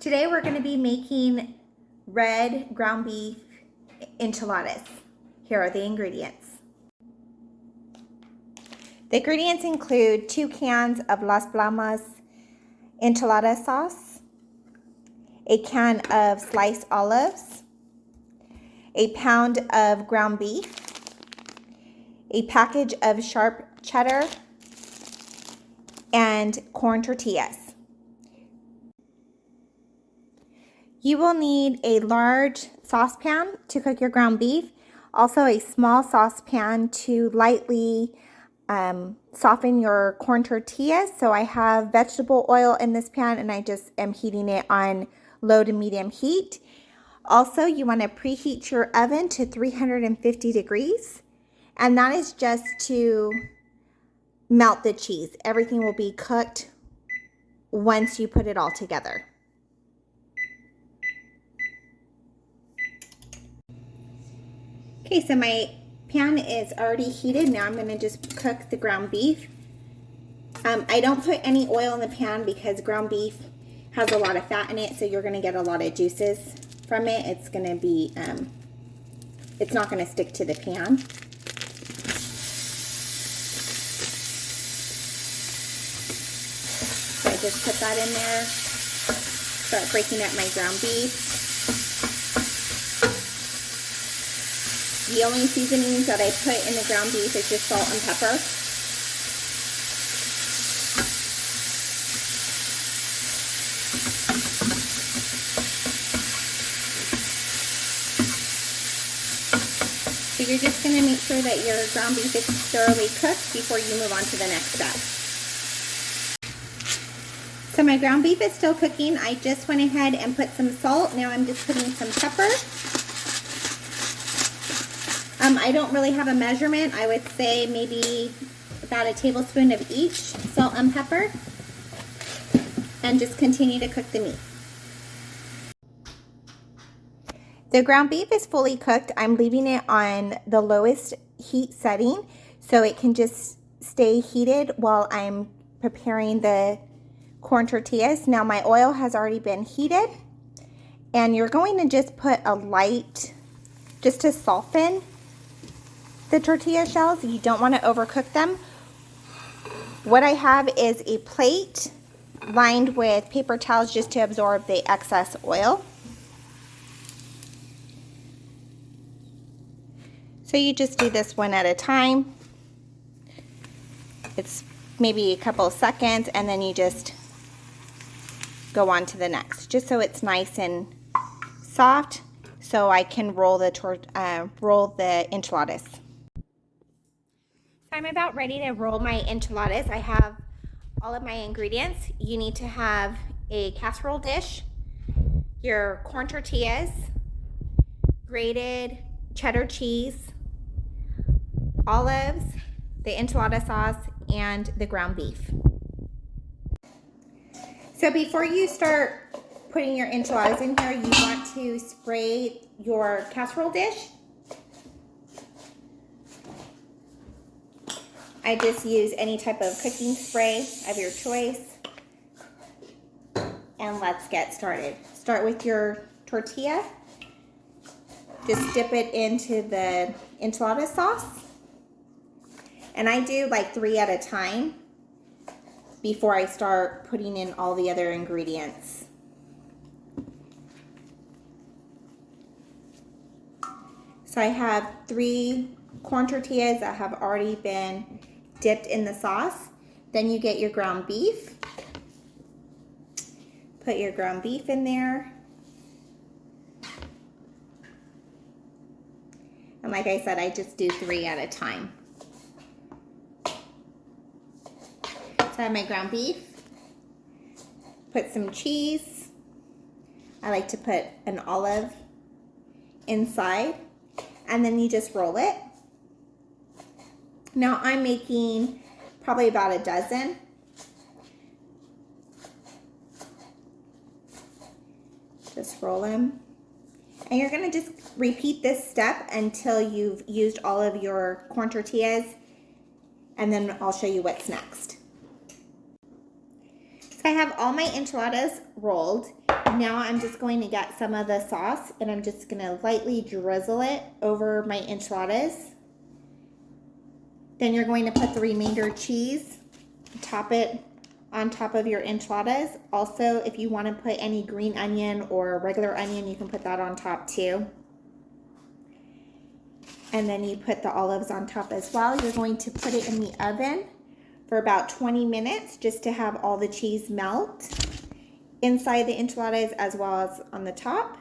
Today we're going to be making red ground beef enchiladas. Here are the ingredients. The ingredients include 2 cans of Las Blamas enchilada sauce, a can of sliced olives, a pound of ground beef, a package of sharp cheddar, and corn tortillas. You will need a large saucepan to cook your ground beef, also a small saucepan to lightly soften your corn tortillas. So I have vegetable oil in this pan and I just am heating it on low to medium heat. Also, you want to preheat your oven to 350 degrees, and that is just to melt the cheese. Everything will be cooked once you put it all together. Okay, so my pan is already heated. Now I'm going to just cook the ground beef. I don't put any oil in the pan because ground beef has a lot of fat in it, so you're going to get a lot of juices from it. It's going to be, it's not going to stick to the pan. So I just put that in there, start breaking up my ground beef. The only seasonings that I put in the ground beef is just salt and pepper. So you're just going to make sure that your ground beef is thoroughly cooked before you move on to the next step. So my ground beef is still cooking. I just went ahead and put some salt. Now I'm just putting some pepper. I don't really have a measurement. I would say maybe about a tablespoon of each salt and pepper, and just continue to cook the meat. The ground beef is fully cooked. I'm leaving it on the lowest heat setting so it can just stay heated while I'm preparing the corn tortillas. Now my oil has already been heated, and you're going to just put a light, just to soften the tortilla shells. You don't want to overcook them. What I have is a plate lined with paper towels just to absorb the excess oil. So you just do this one at a time. It's maybe a couple of seconds, and then you just go on to the next, just so it's nice and soft, so I can roll the enchiladas. I'm about ready to roll my enchiladas. I have all of my ingredients. You need to have a casserole dish, your corn tortillas, grated cheddar cheese, olives, the enchilada sauce, and the ground beef. So before you start putting your enchiladas in here, you want to spray your casserole dish. I just use any type of cooking spray of your choice. And let's get started. Start with your tortilla. Just dip it into the enchilada sauce. And I do like 3 at a time before I start putting in all the other ingredients. So I have 3 corn tortillas that have already been dipped in the sauce. Then you get your ground beef. Put your ground beef in there. And like I said, I just do 3 at a time. So I have my ground beef. Put some cheese. I like to put an olive inside. And then you just roll it. Now I'm making probably about a dozen. Just roll them. And you're going to just repeat this step until you've used all of your corn tortillas, and then I'll show you what's next. So I have all my enchiladas rolled. Now I'm just going to get some of the sauce and I'm just going to lightly drizzle it over my enchiladas. Then you're going to put the remainder cheese, top it on top of your enchiladas. Also, if you want to put any green onion or regular onion, you can put that on top too. And then you put the olives on top as well. You're going to put it in the oven for about 20 minutes just to have all the cheese melt inside the enchiladas as well as on the top.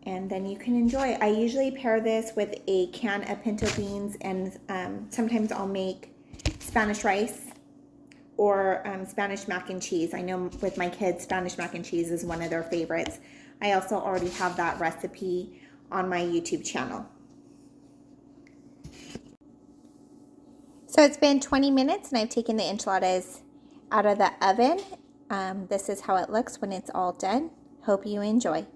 And then you can enjoy it. I usually pair this with a can of pinto beans, and sometimes I'll make Spanish rice or Spanish mac and cheese. I know with my kids, Spanish mac and cheese is one of their favorites. I also already have that recipe on my YouTube channel. So it's been 20 minutes and I've taken the enchiladas out of the oven. This is how it looks when it's all done. Hope you enjoy.